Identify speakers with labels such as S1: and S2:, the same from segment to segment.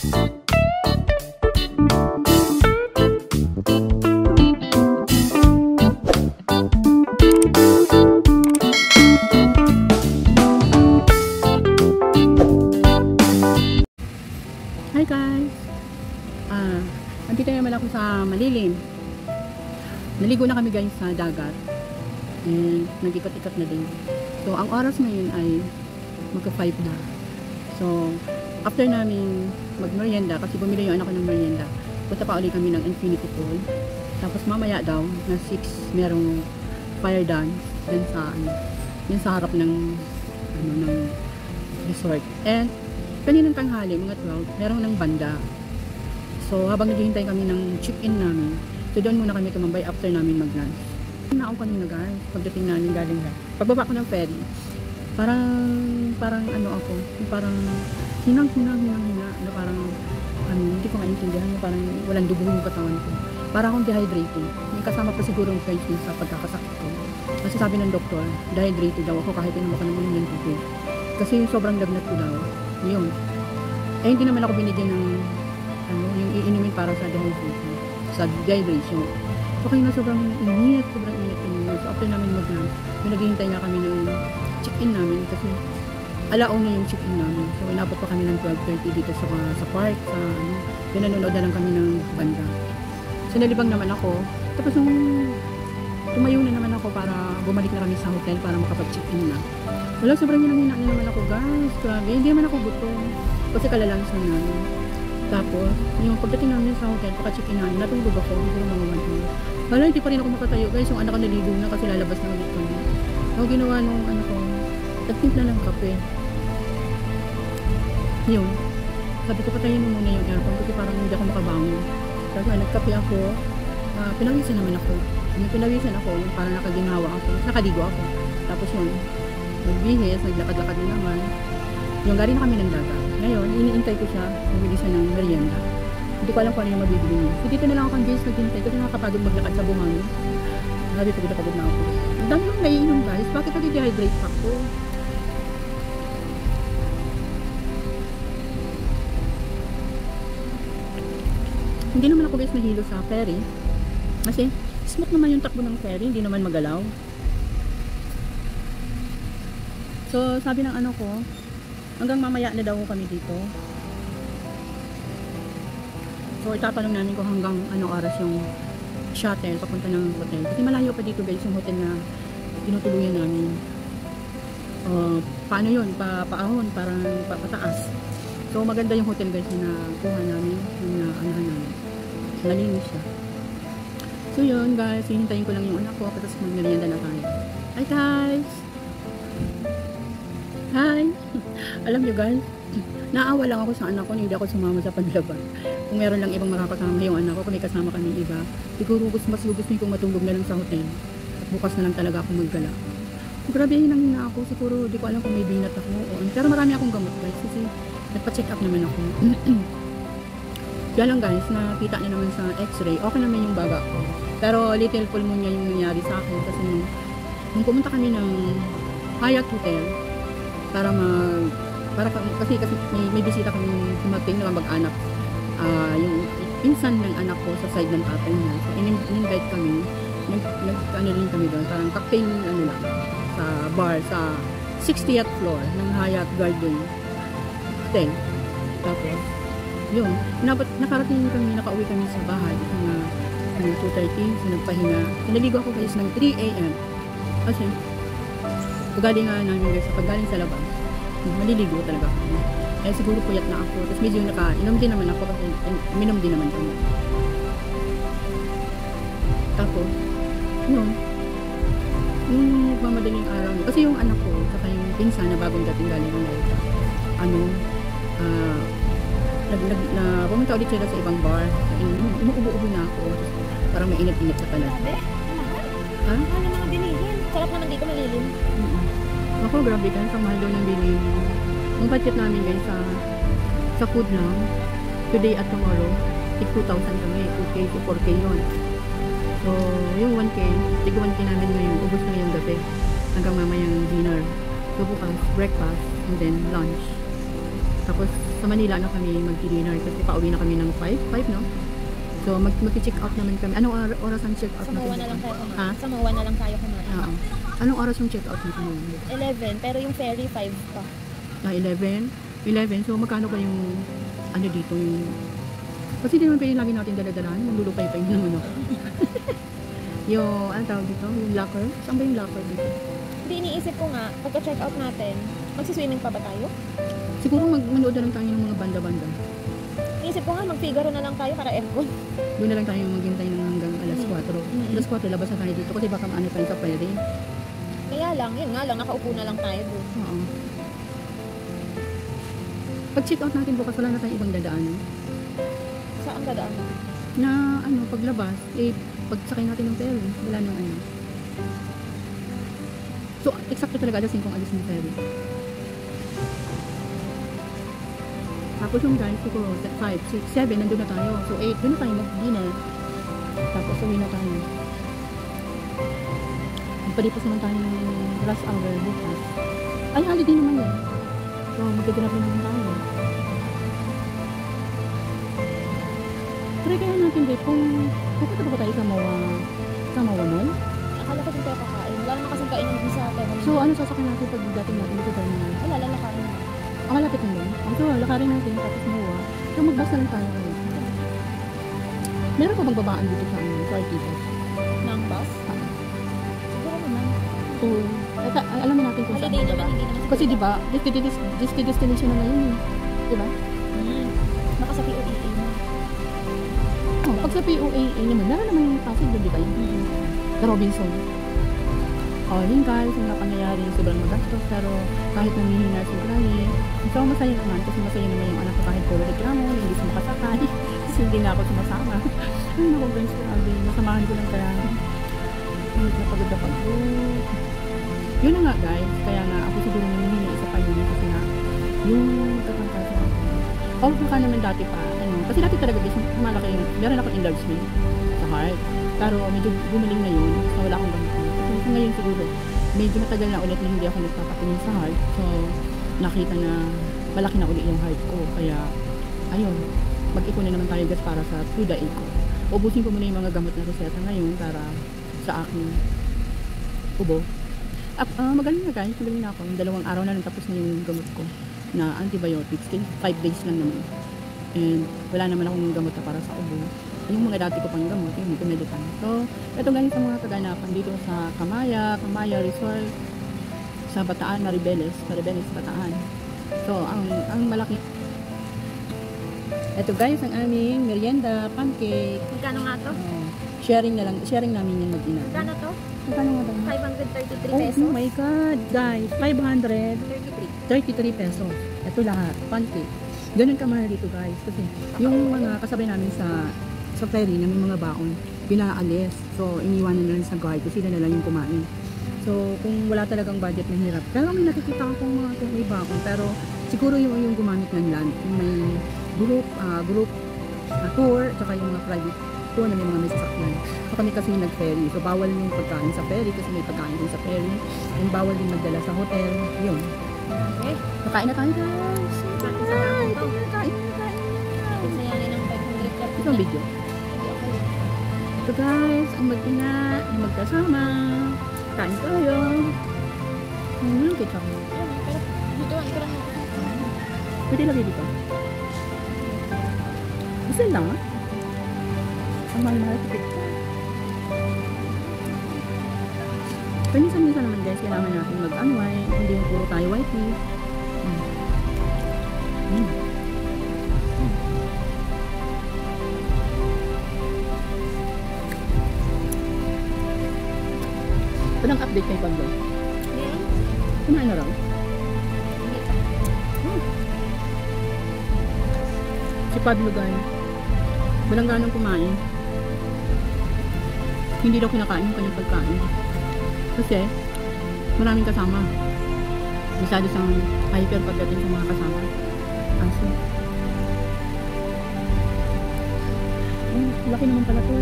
S1: Hi guys! Nandito naman ako sa malilim. Naligo na kami guys sa dagat. And nag-ikot-ikot na din. So ang oras ngayon ay magka 5 na. So after namin mag-merienda, kasi bumili yung anak ko ng merienda, punta pa ulit kami ng infinity pool. Tapos mamaya daw na 6 merong fire dance dun sa yun sa harap ng ng resort. And kaninang tanghali, mga 12, meron ng banda. So, habang naghihintay kami ng check-in namin, so doon muna kami tumambay after namin mag-lunch. Naon kanina guys, pagdating namin galing na. Pagbaba ko ng ferry, parang ano ako, parang hinang, na parang, hindi ko maintindihan, parang walang dugo yung katawan ko. Parang akong dehydrated. May kasama pa siguro yung friends sa pagkakasakit ko. Kasi sabi ng doktor, dehydrated daw ako kahit inom ako ng uling ng tubig. Kasi sobrang lagnat ko daw. Yun. Eh, hindi naman ako binigyan ng yung iinumin para sa dehydration. So, kaya na sobrang init. So, after namin mag-lunch, naghihintay nga kami ng check-in namin kasi alauna yung check-in namin. So, inabot pa kami ng 12:30 dito sa park. Pinanonood na lang kami ng banda. So, nalibang naman ako. Tapos, nung tumayo na naman ako para bumalik na kami sa hotel para makapag-check-in na. Wala, sobrang hinang-hina na naman ako guys. Grabe, hindi naman ako gutom. Kasi kalalansan namin. Tapos, yung pagdating namin sa hotel, paka-check-in namin, natulog ako. Hindi naman naman. Wala, hindi pa rin ako makatayo guys. Yung anak ko naligo na kasi lalabas na ulit kami. Ako ginawa nung ko, nagtimpla ng kape. Yun. Sabi ko, patayin mo muna yung aircon kasi parang hindi ako makabangon. Tapos, nagkape ako. Pinawisan naman ako. Yung pinawisan ako, yung parang nakaginawa ako. Nakaligo ako. Tapos yun, nagbihis, naglakad-lakad din naman. Yung galing na kami ng dagat. Ngayon, iniintay ko siya, bumili siya ng merienda. Hindi ko alam kung ano yung mabibili niya. So, dito na lang ako convinced naghintay kasi nakakapagod maglakad sa buhangin. Sabi, pagod na ako. Ang dami nang naiinom guys. Bakit nag-dehydrate pa ako? Hindi naman ako guys nahilo sa ferry. Kasi, smooth naman yung takbo ng ferry. Hindi naman magalaw. So, sabi ng ano ko, hanggang mamaya na daw kami dito. So, itatanong namin kung hanggang anong oras yung shuttle papunta ng hotel. Kasi malayo pa dito guys yung hotel na tinutuluyan namin. Paano yun? Paahon, parang pataas. So, maganda yung hotel guys na kuha namin, yung anahan namin. Nalinis siya. So, yun guys, hihintayin ko lang yung anak ko tapos mag-merienda na tayo. Hi guys! Hi! Alam nyo guys, naawa lang ako sa anak ko, hindi ako sumama sa paglaban. Kung meron lang ibang makakasama yung anak ko, kung may kasama kami iba, siguro mas gusto ko matulog na lang sa hotel. At bukas na lang talaga ako maggala. Grabe, hinang-hina ako. Siguro, di ko alam kung may binat ako. Pero marami akong gamot guys, kasi nagpa-check up naman ako. Kaya lang guys, nakita niyo naman sa x-ray, okay naman yung baga ko. Pero little pneumonia yung nangyari sa akin kasi nung pumunta kami ng Hyatt Hotel, kasi may bisita kami dumating na mag-anak, yung pinsan ng anak ko sa side ng tatay niya. So in-invite kami, nag-ano rin kami doon, parang cocktail lang sa bar sa 60th floor ng Hyatt Garden Hotel. Tapos yun, nakarating kami, nakauwi kami sa bahay ng 2:30, so nagpahinga. Naligo ako guys ng 3 AM kasi paggaling nga namin guys, paggaling sa labas maliligo talaga ako. Eh siguro puyat na ako. Tapos medyo inom din naman ako kasi minom din naman kami. Tapos, yun. Yung magmamadaling araw. Kasi yung anak ko, saka yung pinsan na bagong dating galing ng Malta, pumunta ulit sila sa ibang bar. Inuubo-ubo na ako. Parang may init-init sa palat.
S2: Grabe?
S1: Ha?
S2: Ano mga binigyan? Sarap naman dito, malilim.
S1: Ako, grabe guys, ang mahal daw ng bilhin. Yung budget namin guys sa food lang, today at tomorrow, 2,000 kami, 2K to 4K yun. So, yung 1K, tig 1K namin ngayon, ubos na yung gabi, hanggang mamayang dinner. So, bukas, breakfast, and then lunch. Tapos, sa sa Manila na kami mag-dinner kasi pauwi na kami ng 5 no? So mag-check out naman kami. Anong oras ang check out
S2: Sa
S1: natin?
S2: MOA na lang tayo kumain.
S1: Ha?
S2: Sa MOA na lang tayo kumain.
S1: Oo. Anong oras yung check out natin?
S2: 11, pero yung ferry 5 pa.
S1: 11? 11? So magkano pa yung ano dito yung... Kasi hindi naman pwede lagi natin dala-dalaan. Maglulupay pa yun naman ako. Yung, ano tawag dito? Yung locker? Saan ba yung locker dito?
S2: Hindi, iniisip ko nga, pagka-check out natin, magsiswimming pa ba tayo?
S1: Siguro manood na lang tayo ng mga banda-banda.
S2: Iniisip ko nga, mag-Figaro na lang tayo para aircon.
S1: Doon na lang tayo maghintay ng hanggang alas 4. Alas 4, labas na tayo dito kasi baka ano pa yun sa pwede.
S2: Kaya lang, yun nga lang, nakaupo na lang tayo doon.
S1: Oo. Pag check out natin bukas, wala na tayong ibang dadaan.
S2: Saan dadaan?
S1: Na ano, paglabas, pagsakay natin ng ferry, wala nang ano. So, exacto talaga alas 5 alis ng ferry. Tapos yung guys, siguro 5, 6, 7, nandun na tayo. So 8, doon na tayo mag-dinner. Tapos uwi na tayo. Magpalipas naman tayo ng rush hour bukas. Ay, holiday naman yun. So, magdadala pa naman tayo. Try kaya natin, Dave, kung pupunta ba tayo sa Mawa Mall?
S2: Akala ko din tayo kakain. Wala naman kasing kainin din sa atin.
S1: So, ano sasakyan natin pag dating natin dito tayo na?
S2: Wala, lalakarin na.
S1: Malapit lang doon. So, lakarin natin, tapos Mawa. So, magbas na lang tayo ngayon. Meron pa bang babaan dito sa Artigas?
S2: Ng bus? Siguro naman.
S1: So, alam natin kung saan.
S2: Holiday naman, hindi naman.
S1: Kasi di ba, destination na ngayon eh. Di ba?
S2: Baka sa POEA mo.
S1: Oh, pag sa POAA naman, meron naman yung Pasig doon, di ba? Sa Robinson. Oh, yun guys, yung napangyayari, sobrang magastos, pero kahit namihina si Granny, so masaya naman, kasi masaya naman yung anak ko kahit puro reklamo, hindi siya makasakay, kasi hindi na ako sumasama. Ay, naku guys, grabe, masamahan ko lang kaya, napagod na pagod. Yun na nga guys, kaya nga ako siguro namihina isa pa yun, kasi nga, yung kakangkasa ako. O, baka naman dati pa, ano, kasi dati talaga guys, malaki yung, meron akong enlargement sa heart, pero medyo gumaling na yun, so wala akong gamit. So ngayon siguro, medyo matagal na ulit na hindi ako nagpapatingin sa heart, so nakita na malaki na ulit yung heart ko, kaya ayun, mag-ipon na naman tayo guys para sa through the eco. Ubusin ko muna yung mga gamot na reseta ngayon para sa aking ubo. Magaling na guys, magaling na ako, yung 2 araw na lang tapos na yung gamot ko na antibiotics, 5 days lang naman, and wala naman akong gamot na para sa ubo. Yung mga dati ko pang gamot, yung pinalitan. So, ito galing sa mga kaganapan dito sa Kamaya Resort, sa Bataan, Maribeles, Bataan. So, ang malaki. Ito guys, ang aming merienda, pancake.
S2: Magkano nga to?
S1: Sharing namin yung mag-ina.
S2: Magkano to?
S1: Magkano nga ba?
S2: 533
S1: Oh
S2: pesos.
S1: my God, guys, 533 pesos. Ito lahat, pancake. Ganun kamahal dito guys, kasi yung mga kasabay namin sa ferry na may mga baon, pinaalis. So, iniwanan na lang sa guard kasi sila na lang yung kumain. So, kung wala talagang budget, mahirap. Pero may nakikita akong mga may baon. Pero, siguro yung gumamit ng land, yung may group tour, tsaka yung mga private tour na may mga may sasakyan. So, kami kasi nag-ferry. So, bawal yung pagkain sa ferry kasi may pagkain din sa ferry. And bawal din magdala sa hotel. Yun.
S2: Okay.
S1: Kakain na tayo guys. Kain na.
S2: Pinsayanin ng 500 club.
S1: Ito ang video. So guys, ang mag-ina, ang magkasama, kain tayo. Ketchup.
S2: Pero dito, ito lang ako.
S1: Pwede lagi dito. Isa lang. Ang mahal-mahal sa pizza. Minsan naman guys, kailangan natin mag-unwind. Hindi yung puro tayo wifey. Walang update kay Pablo.
S2: Ngayon?
S1: Kumain na raw.
S2: Hindi pa.
S1: Si Pablo guys, walang ganang kumain. Hindi daw kinakain yung kanyang pagkain. Kasi, maraming kasama. Masyado siyang hyper pagdating sa mga kasama. Aso. Laki naman pala to.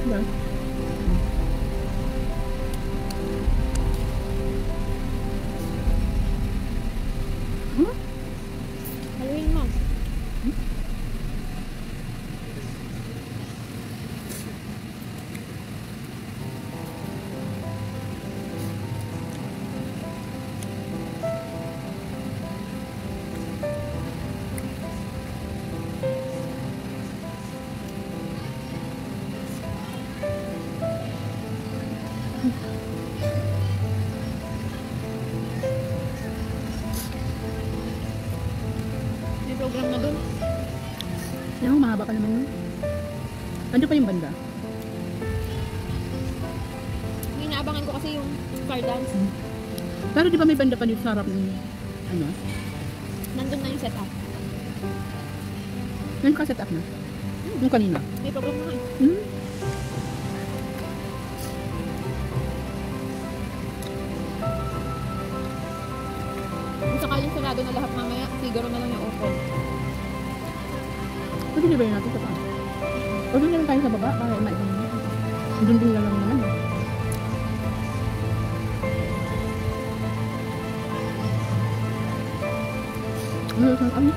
S1: Diba? mahaba ka naman yun. Ando pa yung banda.
S2: Inaabangan ko kasi yung car dance.
S1: Pero di ba may banda pa dito sa harap ng ano?
S2: Nandun na yung setup.
S1: Ngayon ka set up na? Yung kanina?
S2: May problem na kayo.
S1: Hmm?
S2: Kung sakaling sarado na lahat mamaya, Figaro na lang yung open.
S1: Pwede di ba yun natin sa taas? O doon na lang tayo sa baba para maibang na. Doon din na lang naman. Ano?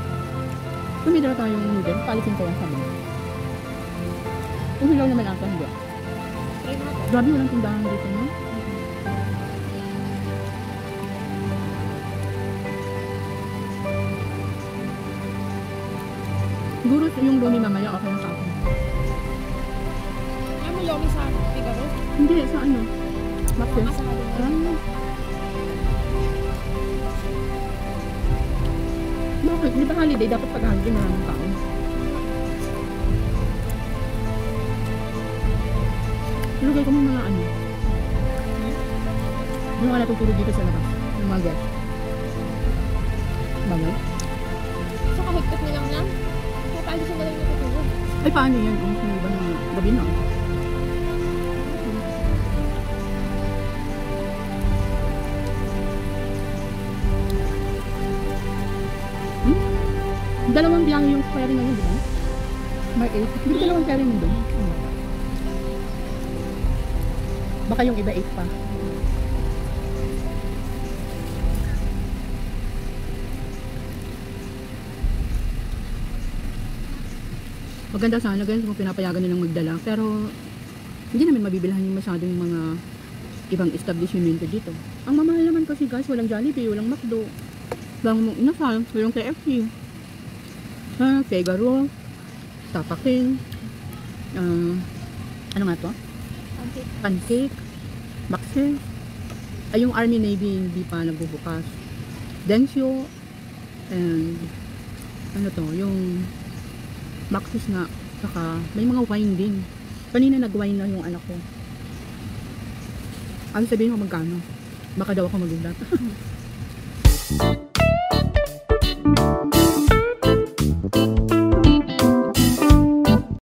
S1: Tumidala tayong noodle. Palitin ko lang sa baba. Umilaw naman ata, hindi.
S2: Try mo na.
S1: Grabe walang tindahan dito, no? Siguro yung lomi mamaya okay na sa akin.
S2: Kaya mo lomi sa Figaro?
S1: Hindi, sa ano? Maxis.
S2: Masahalo na.
S1: Bakit? Di ba holiday? Dapat pag holiday maraming tao. Lugay ko mga ano. Yung mga natutulog dito sa labas. Yung mga guest. Bagay?
S2: So kahigpit nilang lang. Kaya paalisin na lang yung natutulog.
S1: Ay, paano yan? Kung sino ba na gabi na? Dalawang biyahe yung ferry ngayon, di ba? May 8. Hindi dalawang ferry mo doon. Baka yung iba 8 pa. Maganda sana guys kung pinapayagan nilang magdala. Pero hindi namin mabibilhan yung masyadong mga ibang establishment dito. Ang mamahal naman kasi guys, walang Jollibee, walang McDo. Walang KFC. Figaro, Tapakin, ano nga to? Pancake, Maxis. Ay, yung Army Navy hindi pa nagbubukas. Densyo, and ano to, yung Maxis nga. Saka may mga wine din. Kanina nag-wine na yung anak ko. Ano sabihin mo magkano? Baka daw ako magulat.